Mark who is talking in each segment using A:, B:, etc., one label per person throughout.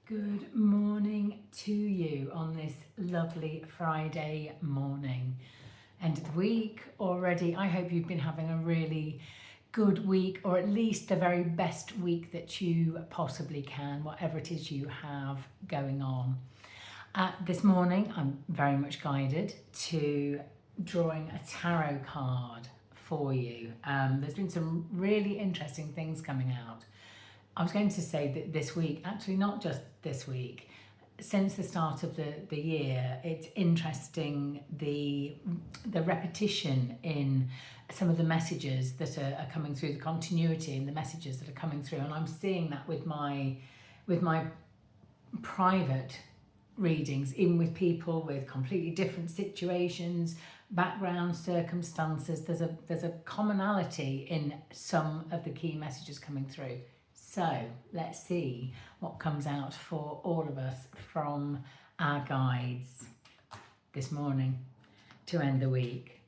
A: Good morning to you on this lovely Friday morning. End of the week already. I hope you've been having a really good week, or at least the very best week that you possibly can, whatever it is you have going on. This morning, I'm very much guided to drawing a tarot card for you. There's been some really interesting things coming out. I was going to say that this week, actually not just this week, since the start of the year, it's interesting the repetition in some of the messages that are coming through, the continuity in the messages that are coming through, and I'm seeing that with my private readings, even with people with completely different situations, backgrounds, circumstances. There's a commonality in some of the key messages coming through. So let's see what comes out for all of us from our guides this morning to end the week.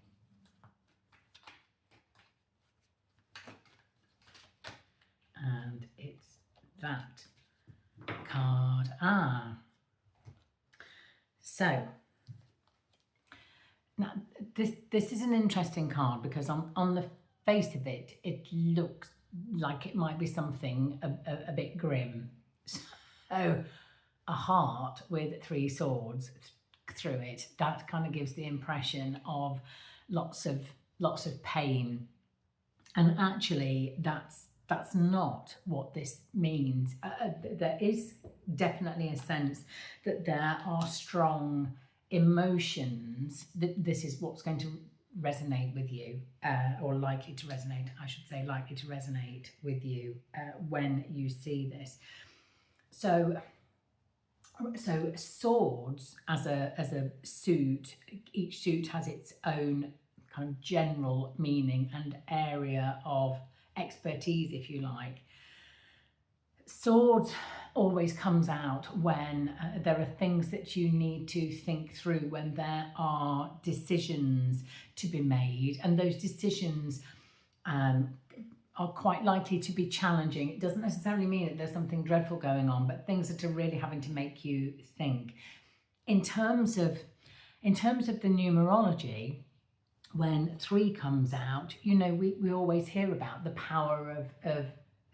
A: And it's that card. So now this is an interesting card because on the face of it, it looks like it might be something a bit grim. So a heart with 3 swords through it, that kind of gives the impression of lots of pain, and actually that's not what this means. There is definitely a sense that there are strong emotions, that this is what's going to resonate with you, or likely to resonate, I should say, likely to resonate with you when you see this. So swords as a suit, each suit has its own kind of general meaning and area of expertise, if you like. Swords always comes out when there are things that you need to think through, when there are decisions to be made, and those decisions are quite likely to be challenging. It doesn't necessarily mean that there's something dreadful going on, but things that are really having to make you think. In terms of the numerology, when 3 comes out, you know, we always hear about the power of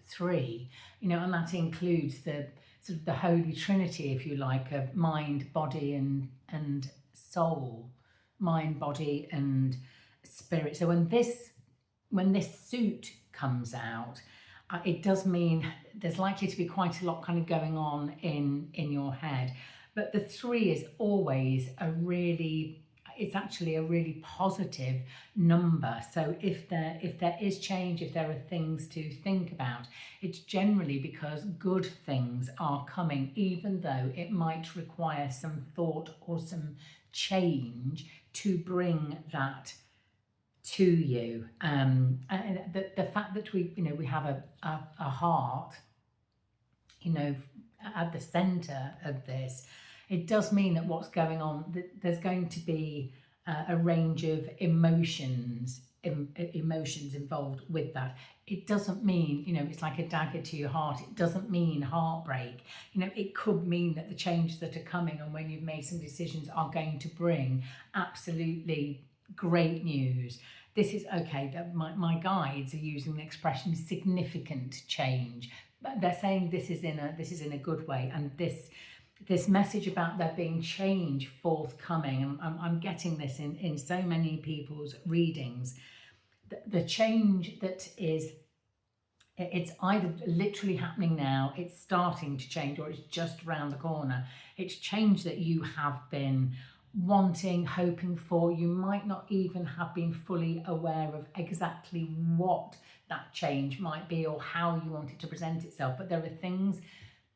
A: 3, you know, and that includes the sort of the Holy Trinity, if you like, of mind, body and soul, mind, body and spirit. So when this suit comes out, it does mean there's likely to be quite a lot kind of going on in your head. But the 3 is always it's actually a really positive number. So if there is change, if there are things to think about, it's generally because good things are coming, even though it might require some thought or some change to bring that to you. And the fact that we have a heart, you know, at the center of this, it does mean that what's going on, there's going to be a range of emotions involved with that. It doesn't mean, you know, it's like a dagger to your heart. It doesn't mean heartbreak. You know, it could mean that the changes that are coming and when you've made some decisions are going to bring absolutely great news. This is okay. My guides are using the expression significant change, but they're saying this is in a good way, and this message about there being change forthcoming, and I'm getting this in so many people's readings. The change that is, it's either literally happening now, it's starting to change, or it's just around the corner. It's change that you have been wanting, hoping for. You might not even have been fully aware of exactly what that change might be or how you want it to present itself, but there are things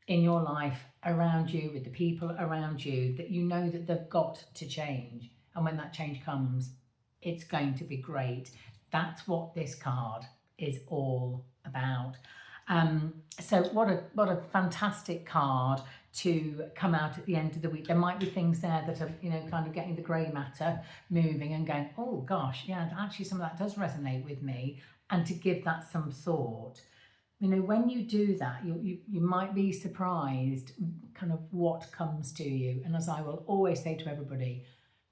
A: in your life around you, with the people around you, that you know that they've got to change, and when that change comes, it's going to be great. That's what this card is all about. So what a fantastic card to come out at the end of the week. There might be things there that are, you know, kind of getting the grey matter moving and going, oh gosh, yeah, actually some of that does resonate with me, and to give that some thought. You know, when you do that, you might be surprised kind of what comes to you. And as I will always say to everybody,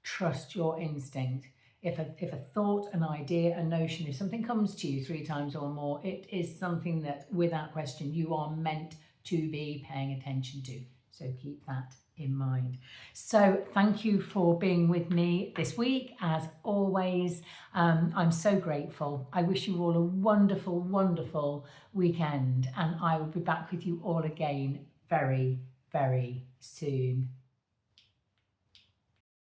A: trust your instinct. If a thought, an idea, a notion, if something comes to you 3 times or more, it is something that, without question, you are meant to be paying attention to. So keep that in mind. So thank you for being with me this week. As always, I'm so grateful. I wish you all a wonderful, wonderful weekend, and I will be back with you all again very, very soon.